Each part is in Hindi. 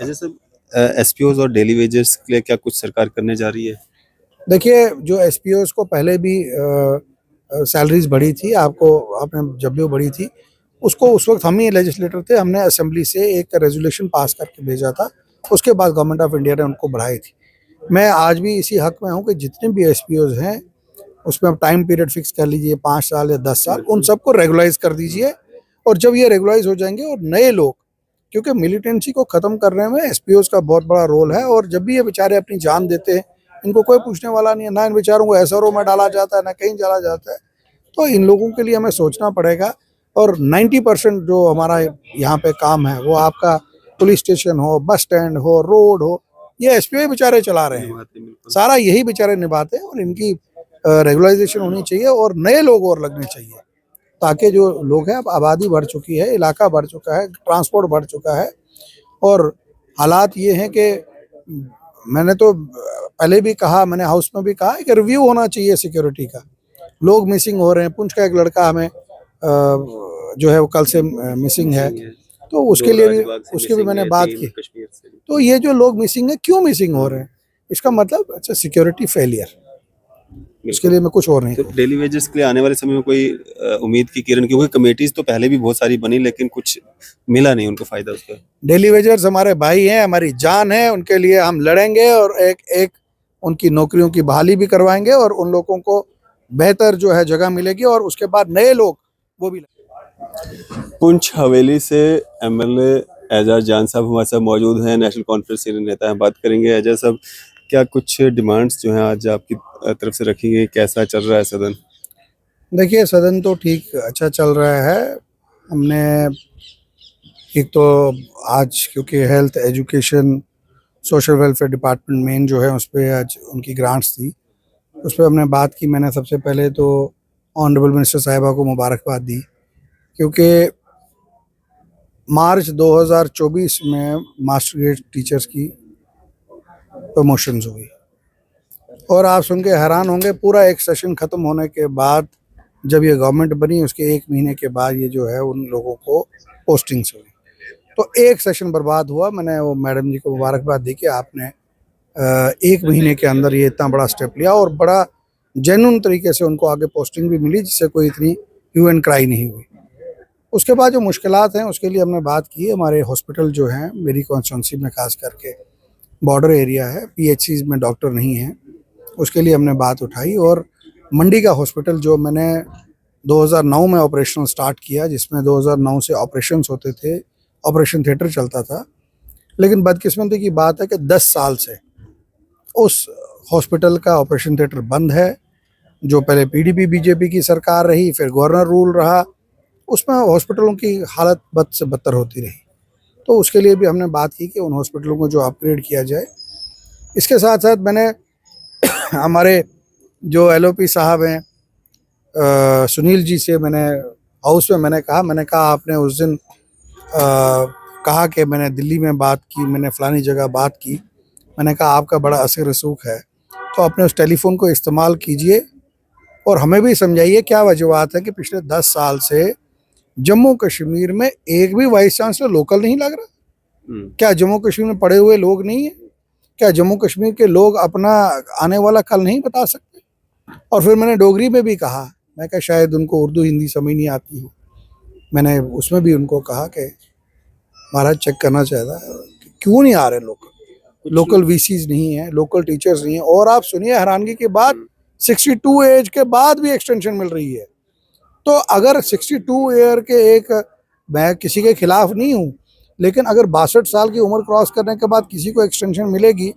ऐसे सब एसपीओज और डेली वेजर्स के लिए क्या कुछ सरकार करने जा रही है? देखिए, जो एसपीओज को पहले भी सैलरीज बढ़ी थी, आपने जब भी वो बढ़ी थी, उसको उस वक्त हम ही लेजिस्लेटर थे, हमने असेंबली से एक रेजोल्यूशन पास करके भेजा था। उसके बाद गवर्नमेंट ऑफ इंडिया ने उनको बढ़ाई थी। मैं आज भी इसी हक में हूँ कि जितने भी एसपीओज हैं, उसमें आप टाइम पीरियड फिक्स कर लीजिए, 5 साल या 10 साल, उन सबको रेगुलाइज कर दीजिए। और जब ये रेगुलाइज हो जाएंगे और नए लोग, क्योंकि मिलिटेंसी को ख़त्म करने में एसपीओज का बहुत बड़ा रोल है, और जब भी ये बेचारे अपनी जान देते हैं, इनको कोई पूछने वाला नहीं है, ना इन बेचारों को एसआरओ में डाला जाता है, ना कहीं डाला जाता है। तो इन लोगों के लिए हमें सोचना पड़ेगा। और 90% जो हमारा यहाँ पे काम है, वो आपका पुलिस स्टेशन हो, बस स्टैंड हो, रोड हो, ये एसपीओ बेचारे चला रहे हैं, सारा यही बेचारे निभाते हैं। और इनकी रेगुलाइजेशन होनी चाहिए और नए लोग और लगने चाहिए, ताकि जो लोग हैं, अब आबादी बढ़ चुकी है, इलाका बढ़ चुका है, ट्रांसपोर्ट बढ़ चुका है। और हालात ये हैं कि मैंने तो पहले भी कहा, मैंने हाउस में भी कहा कि रिव्यू होना चाहिए सिक्योरिटी का। लोग मिसिंग हो रहे हैं। पुंछ का एक लड़का हमें जो है वो कल से मिसिंग है, तो उसके भी मैंने बात की। तो ये जो लोग मिसिंग है, क्यों मिसिंग हो रहे हैं, इसका मतलब अच्छा सिक्योरिटी फेलियर। इसके लिए मैं कुछ और नहीं। तो डेली वेजेस के लिए आने वाले समय में कोई उम्मीद की किरण, क्योंकि कमेटीज तो पहले भी बहुत सारी बनी, लेकिन कुछ मिला नहीं उनको फायदा उसका। डेली वेजर्स हमारे भाई हैं, हमारी जान है, उनके लिए हम लड़ेंगे और एक उनकी नौकरियों की बहाली भी करवाएंगे, और उन लोगों को बेहतर जो है जगह मिलेगी, और उसके बाद नए लोग वो भी। पुंछ हवेली से एमएलए एजाज जान साहब हमारे साथ मौजूद हैं, नेशनल कॉन्फ्रेंस सीनियर नेता हैं। बात करेंगे एजाज साहब, क्या कुछ डिमांड्स जो हैं आज आपकी तरफ से रखी गई, कैसा चल रहा है सदन? देखिए, सदन तो ठीक अच्छा चल रहा है। हमने एक तो आज, क्योंकि health, education, social welfare department main जो है, उस पर आज उनकी ग्रांट्स थी, उस पर हमने बात की। मैंने सबसे पहले तो ऑनरेबल मिनिस्टर साहिबा को मुबारकबाद दी, क्योंकि मार्च 2024 में मास्टर ग्रेड टीचर्स की प्रमोशंस हुई, और आप सुन के हैरान होंगे, पूरा एक सेशन ख़त्म होने के बाद, जब ये गवर्नमेंट बनी, उसके 1 महीने के बाद ये जो है उन लोगों को पोस्टिंग्स हुई। तो एक सेशन बर्बाद हुआ। मैंने वो मैडम जी को मुबारकबाद दी कि आपने 1 महीने के अंदर ये इतना बड़ा स्टेप लिया, और बड़ा जेन्युइन तरीके से उनको आगे पोस्टिंग भी मिली, जिससे कोई इतनी ह्यू एंड क्राई नहीं हुई। उसके बाद जो मुश्किलात हैं, उसके लिए हमने बात की। हमारे हॉस्पिटल जो हैं, मेरी कॉन्स्टिट्यूंसी में खास करके बॉर्डर एरिया है, पीएचसीज में डॉक्टर नहीं हैं, उसके लिए हमने बात उठाई। और मंडी का हॉस्पिटल जो मैंने 2009 में ऑपरेशनल स्टार्ट किया, जिसमें 2009 से ऑपरेशंस होते थे, ऑपरेशन थिएटर चलता था, लेकिन बदकिस्मती की बात है कि 10 साल से उस हॉस्पिटल का ऑपरेशन थिएटर बंद है। जो पहले पीडीपी बीजेपी की सरकार रही, फिर गवर्नर रूल रहा, उसमें हॉस्पिटलों की हालत बद से बदतर होती रही। तो उसके लिए भी हमने बात की कि उन हॉस्पिटलों को जो अपग्रेड किया जाए। इसके साथ साथ मैंने हमारे जो एलओपी साहब हैं, सुनील जी से मैंने हाउस में मैंने कहा आपने उस दिन कहा कि मैंने दिल्ली में बात की, मैंने फ़लानी जगह बात की, मैंने कहा आपका बड़ा असर रसूख है, तो अपने उस टेलीफोन को इस्तेमाल कीजिए और हमें भी समझाइए क्या वजूहत है कि पिछले 10 साल से जम्मू कश्मीर में एक भी वाइस चांसलर लोकल नहीं लग रहा। क्या जम्मू कश्मीर में पड़े हुए लोग नहीं है? क्या जम्मू कश्मीर के लोग अपना आने वाला कल नहीं बता सकते? और फिर मैंने डोगरी में भी कहा, मैं कहा शायद उनको उर्दू हिंदी समझ नहीं आती हो, मैंने उसमें भी उनको कहा कि महाराज चेक करना चाहिए कि क्यों नहीं आ रहे लोकल वीसीज नहीं है, लोकल टीचर्स नहीं है। और आप सुनिए हैरानगी की बात, 62 एज के बाद भी एक्सटेंशन मिल रही है। तो अगर 62 ईयर के एक, मैं किसी के खिलाफ नहीं हूँ, लेकिन अगर 62 साल की उम्र क्रॉस करने के बाद किसी को एक्सटेंशन मिलेगी,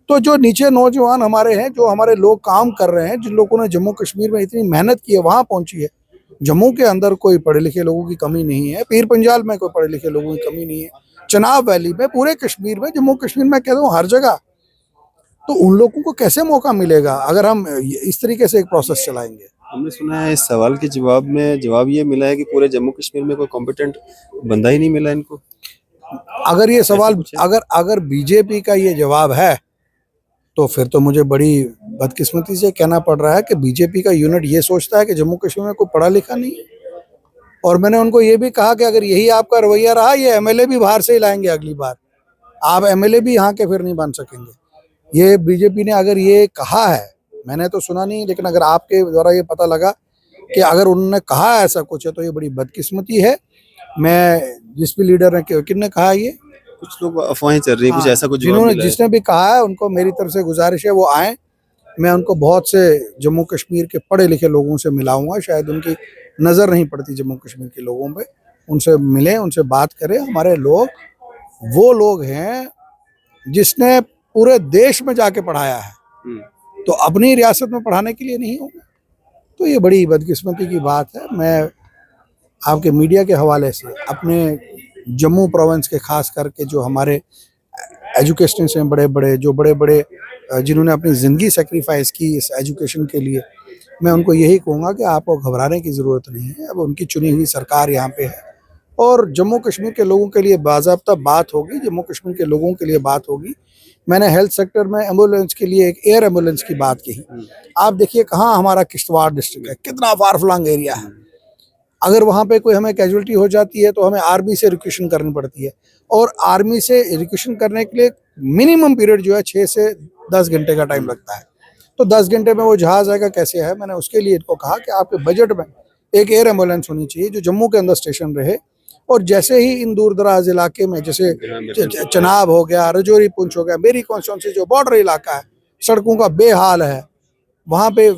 तो जो नीचे नौजवान हमारे हैं, जो हमारे लोग काम कर रहे हैं, जिन लोगों ने जम्मू कश्मीर में इतनी मेहनत की है, वहाँ पहुँची है। जम्मू के अंदर कोई पढ़े लिखे लोगों की कमी नहीं है, पीर पंजाल में कोई पढ़े लिखे लोगों की कमी नहीं है, चनाब वैली में, पूरे कश्मीर में, जम्मू कश्मीर में कहता हूँ हर जगह। तो उन लोगों को कैसे मौका मिलेगा अगर हम इस तरीके से एक प्रोसेस चलाएंगे? हमने सुना है इस सवाल के जवाब ये मिला है कि पूरे जम्मू कश्मीर में कोई कॉम्पिटेंट बंदा ही नहीं मिला इनको। अगर ये सवाल, अगर बीजेपी का ये जवाब है, तो फिर तो मुझे बड़ी बदकिस्मती से कहना पड़ रहा है कि बीजेपी का यूनिट ये सोचता है कि जम्मू कश्मीर में कोई पढ़ा लिखा नहीं है। और मैंने उनको ये भी कहा कि अगर यही आपका रवैया रहा, ये एमएलए भी बाहर से ही लाएंगे अगली बार। आप एमएलए भी यहाँ के फिर नहीं बन सकेंगे। ये बीजेपी ने अगर ये कहा है, मैंने तो सुना नहीं, लेकिन अगर आपके द्वारा ये पता लगा कि अगर उन्होंने कहा ऐसा कुछ है तो ये बड़ी बदकिस्मती है। मैं जिस भी लीडर ने किसने कहा ये, कुछ लोग अफवाहें चल रही है, कुछ हाँ, ऐसा कुछ जवाब जिन्होंने मिला है। जिसने भी कहा है उनको मेरी तरफ से गुजारिश है वो आए। मैं उनको बहुत से जम्मू कश्मीर के पढ़े लिखे लोगों से मिलाऊंगा, शायद उनकी नज़र नहीं पड़ती जम्मू कश्मीर के लोगों पे, उनसे मिलें, उनसे बात करें। हमारे लोग वो लोग हैं जिसने पूरे देश में जाके पढ़ाया है, तो अपनी रियासत में पढ़ाने के लिए नहीं होगा, तो ये बड़ी बदकिस्मती की बात है। मैं आपके मीडिया के हवाले से अपने जम्मू प्रोविंस के खास करके जो हमारे एजुकेशन से बड़े बड़े जिन्होंने अपनी ज़िंदगी सेक्रीफाइस की इस एजुकेशन के लिए, मैं उनको यही कहूँगा कि आपको घबराने की ज़रूरत नहीं है। अब उनकी चुनी हुई सरकार यहाँ पे है और जम्मू कश्मीर के लोगों के लिए बाज़ाब्ता बात होगी, जम्मू कश्मीर के लोगों के लिए बात होगी। मैंने हेल्थ सेक्टर में एम्बुलेंस के लिए एक एयर एम्बुलेंस की बात कही। आप देखिए कहाँ हमारा किश्तवाड़ डिस्ट्रिक्ट है, कितना फार फ्लंग एरिया है। अगर वहाँ पे कोई हमें कैजुअलिटी हो जाती है तो हमें आर्मी से रिक्वेशन करनी पड़ती है, और आर्मी से रिक्वेशन करने के लिए मिनिमम पीरियड जो है 6 से 10 घंटे का टाइम लगता है। तो 10 घंटे में वो जहाज़ आएगा कैसे है। मैंने उसके लिए इनको कहा कि आपके बजट में एक एयर एम्बुलेंस होनी चाहिए जो जम्मू के अंदर स्टेशन रहे, और जैसे ही इन दूर दराज इलाके में जैसे चनाब हो गया, रजौरी पुंछ हो गया, मेरी कॉन्स्टिट्यूंसी जो बॉर्डर इलाका है, सड़कों का बेहाल है, वहाँ पे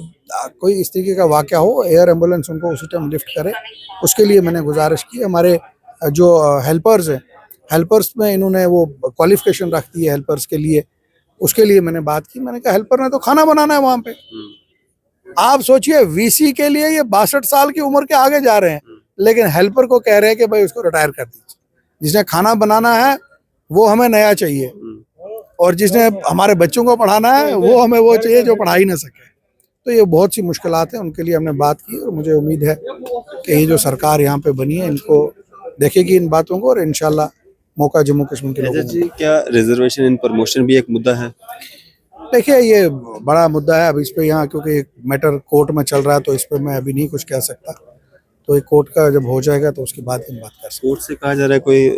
कोई इस तरीके का वाक़या हो, एयर एम्बुलेंस उनको उसी टाइम लिफ्ट करे। उसके लिए मैंने गुजारिश की। हमारे जो हेल्पर्स हैं, हेल्पर्स में इन्होंने वो क्वालिफिकेशन रख दी है हेल्पर्स के लिए, उसके लिए मैंने बात की। मैंने कहा हेल्पर ने तो खाना बनाना है वहाँ पे। आप सोचिए वीसी के लिए ये 62 साल की उम्र के आगे जा रहे हैं, लेकिन हेल्पर को कह रहे हैं कि भाई उसको रिटायर कर दीजिए। जिसने खाना बनाना है वो हमें नया चाहिए, और जिसने हमारे बच्चों को पढ़ाना है वो हमें वो चाहिए जो पढ़ा ही ना सके। तो ये बहुत सी मुश्किलात हैं, उनके लिए हमने बात की, और मुझे उम्मीद है कि ये जो सरकार यहाँ पे बनी है इनको देखेगी इन बातों को, और इंशाल्लाह मौका जम्मू कश्मीर के लोगों को। जी, क्या रिजर्वेशन इन प्रमोशन भी एक मुद्दा है? देखिए ये बड़ा मुद्दा है। अब इस पे यहाँ क्योंकि एक मैटर कोर्ट में चल रहा है, तो इस पे मैं अभी नहीं कुछ कह सकता। तो एक कोर्ट का जब हो जाएगा तो उसके बाद हम बात कर सकते कोर्ट से कहा जा रहा है कोई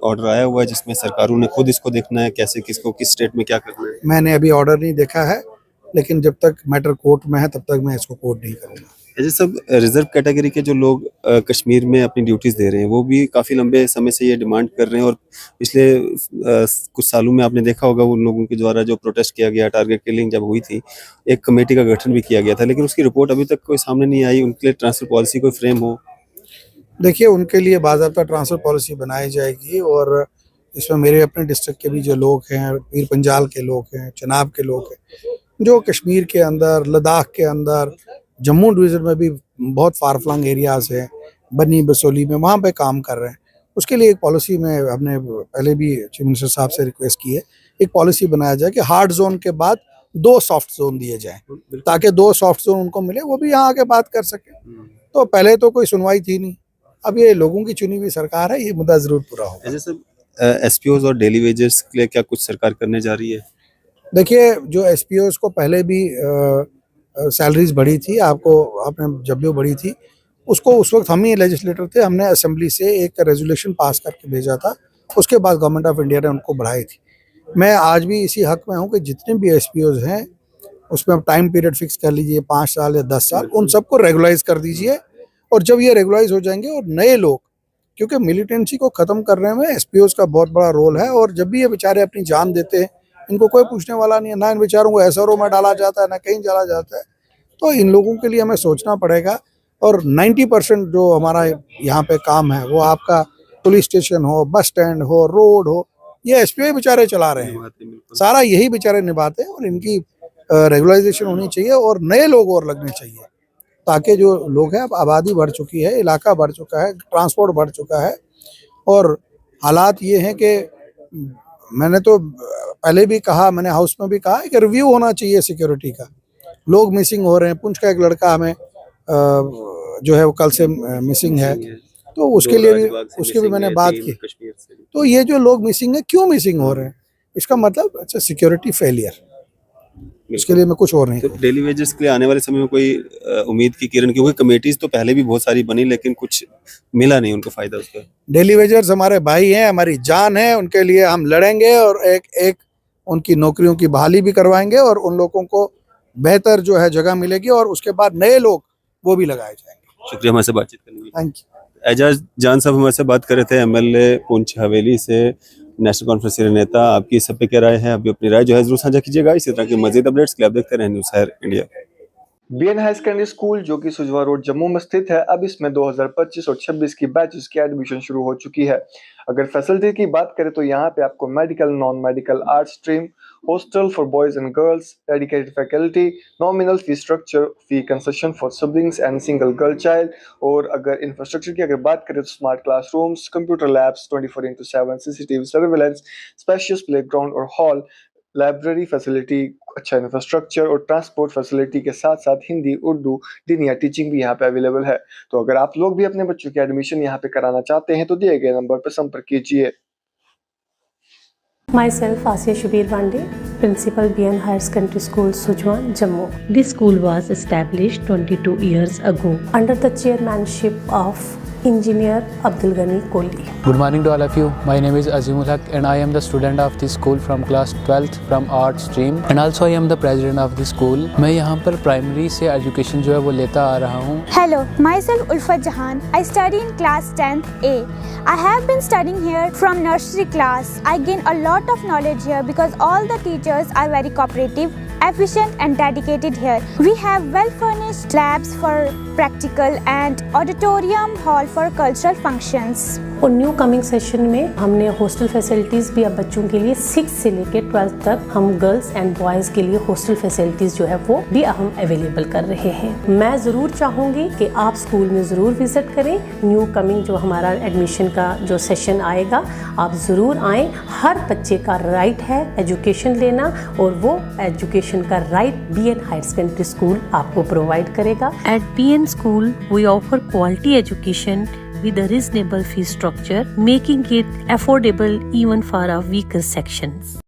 ऑर्डर आया हुआ है जिसमें सरकारों ने खुद इसको देखना है, कैसे किसको किस स्टेट में क्या करना है। हैं। मैंने अभी ऑर्डर नहीं देखा है, लेकिन जब तक मैटर कोर्ट में है तब तक मैं इसको कोर्ट नहीं करूँगा। ऐसे सब रिजर्व कैटेगरी के जो लोग कश्मीर में अपनी ड्यूटीज दे रहे हैं वो भी काफी लंबे समय से ये डिमांड कर रहे हैं, और पिछले कुछ सालों में आपने देखा होगा उन लोगों के द्वारा जो प्रोटेस्ट किया गया, टारगेट किलिंग जब हुई थी, एक कमेटी का गठन भी किया गया था, लेकिन उसकी रिपोर्ट अभी तक कोई सामने नहीं आई। उनके लिए ट्रांसफर पॉलिसी कोई फ्रेम हो? देखिए उनके लिए बाज़ाब्ता ट्रांसफ़र पॉलिसी बनाई जाएगी, और इसमें मेरे अपने डिस्ट्रिक्ट के भी जो लोग हैं, पीर पंजाल के लोग हैं, चनाब के लोग हैं, जो कश्मीर के अंदर, लद्दाख के अंदर, जम्मू डिवीज़न में भी बहुत फार फ्लंग एरियाज़ हैं, बनी बसोली में, वहाँ पे काम कर रहे हैं। उसके लिए एक पॉलिसी में हमने पहले भी चीफ मिनिस्टर साहब से रिक्वेस्ट की है, एक पॉलिसी बनाया जाए कि हार्ड जोन के बाद 2 सॉफ्ट जोन दिए जाएँ, ताकि 2 सॉफ्ट जोन उनको मिले, वो भी यहाँ आके बात कर सकें। तो पहले तो कोई सुनवाई थी नहीं, अब ये लोगों की चुनी हुई सरकार है, ये मुद्दा ज़रूर पूरा होगा। ऐसे सब एसपीओज और डेली वेजेस के लिए क्या कुछ सरकार करने जा रही है? देखिए जो एसपीओज़ को पहले भी सैलरीज बढ़ी थी, आपको आपने जब भी बढ़ी थी उसको, उस वक्त हम ही लेजिस्लेटर थे, हमने असेंबली से एक रेजोल्यूशन पास करके भेजा था, उसके बाद गवर्नमेंट ऑफ इंडिया ने उनको बढ़ाई थी। मैं आज भी इसी हक में हूँ कि जितने भी एसपीओज़ हैं उसमें आप टाइम पीरियड फिक्स कर लीजिए, 5 साल या 10 साल, उन सबको रेगुलाइज कर दीजिए। और जब ये रेगुलाइज हो जाएंगे और नए लोग, क्योंकि मिलिटेंसी को ख़त्म करने में एसपीओज़ का बहुत बड़ा रोल है, और जब भी ये बेचारे अपनी जान देते हैं, इनको कोई पूछने वाला नहीं है, ना इन बेचारों को एसआरओ में डाला जाता है, ना कहीं डाला जाता है। तो इन लोगों के लिए हमें सोचना पड़ेगा, और 90% जो हमारा यहाँ पे काम है वो आपका पुलिस स्टेशन हो, बस स्टैंड हो, रोड हो, ये एसपीओ बेचारे चला रहे हैं, सारा यही बेचारे निभाते हैं, और इनकी रेगुलाइजेशन होनी चाहिए और नए लोग और लगने चाहिए, ताकि जो लोग हैं, अब आबादी बढ़ चुकी है, इलाका बढ़ चुका है, ट्रांसपोर्ट बढ़ चुका है, और हालात ये हैं कि मैंने तो पहले भी कहा, मैंने हाउस में भी कहा कि रिव्यू होना चाहिए सिक्योरिटी का। लोग मिसिंग हो रहे हैं, पुंछ का एक लड़का हमें जो है वो कल से मिसिंग है, तो उसके लिए भी मैंने बात की। तो ये जो लोग मिसिंग है, क्यों मिसिंग हो रहे हैं, इसका मतलब अच्छा सिक्योरिटी फेलियर। इसके लिए मैं कुछ और नहीं तो डेली वेजेस के लिए आने वाले समय में कोई उम्मीद की किरण, क्योंकि कमेटीज तो पहले भी बहुत सारी बनी लेकिन कुछ मिला नहीं उनको फायदा उसका। डेली वेजर्स हमारे भाई हैं, हमारी जान है, उनके लिए हम लड़ेंगे और एक एक उनकी नौकरियों की बहाली भी करवाएंगे और उन लोगों को बेहतर जो है जगह मिलेगी और उसके बाद नए लोग वो भी लगाए जाएंगे। शुक्रिया हमारे से बातचीत करने के लिए। Thank you. एजाज जान साहब हमारे से बात कर रहे थे, एमएलए पुंछ हवेली से, नेशनल कॉन्फ्रेंस सीनियर नेता। आपकी इस सब पे क्या राय है? अभी अपनी राय जो है जरूर साझा कीजिएगा। इसी तरह की मजीद अपडेट्स के लिए आप देखते रहें news hire India. BN higher secondary school जो कि सुजवा रोड जम्मू में स्थित है, अब इसमें 2025 और 26 की बैचेस की एडमिशन शुरू हो चुकी है। अगर फैसिलिटी की बात करें तो यहाँ पे आपको medical, non medical, art stream, hostel for boys and girls, dedicated faculty, nominal fee structure, fee concession for siblings and single girl child. और अगर इंफ्रास्ट्रक्चर की अगर बात करें तो smart classrooms, computer labs, 24/7 CCTV surveillance, spacious playground और हॉल, लाइब्रेरी फैसिलिटी, अच्छा इंफ्रास्ट्रक्चर और ट्रांसपोर्ट फैसिलिटी के साथ साथ हिंदी, उर्दू, डीनिया टीचिंग भी यहाँ पे अवेलेबल है। तो अगर आप लोग भी अपने बच्चों की एडमिशन यहाँ पे कराना चाहते हैं तो दिए गए नंबर पर संपर्क कीजिए। Myself, Asiya Shubir Bande, Principal BN Higher Secondary School, Sujwan, Jammu. This school was established 22 years ago. Under the chairmanship of Engineer Abdul Ghani Kohli. Good morning to all of you. My name is Azimul Haq and I am the student of this school from class 12th from art stream and also I am the president of the school. मैं यहाँ पर प्राइमरी से एजुकेशन जो है वो लेता आ रहा हूँ। Hello, myself Ulfat Jahan. I study in class 10th A. I have been studying here from nursery class. I gain a lot of knowledge here because all the teachers are very cooperative, efficient and dedicated here. We have well furnished labs for practical and auditorium hall for cultural functions. और न्यू कमिंग सेशन में हमने हॉस्टल फैसिलिटीज़ भी अब बच्चों के लिए 6 से लेकर 12 तक हम गर्ल्स एंड बॉयज़ के लिए हॉस्टल फैसिलिटीज़ जो है वो भी हम अवेलेबल कर रहे हैं। मैं ज़रूर चाहूँगी कि आप स्कूल में ज़रूर विज़िट करें। न्यू कमिंग जो हमारा एडमिशन का जो सेशन आएगा, आप ज़रूर आएँ। हर बच्चे का राइट है एजुकेशन लेना और वो एजुकेशन का right BN higher secondary school आपको प्रोवाइड करेगा। At BN School, we offer quality education with a reasonable fee structure, making it affordable even for our weaker sections.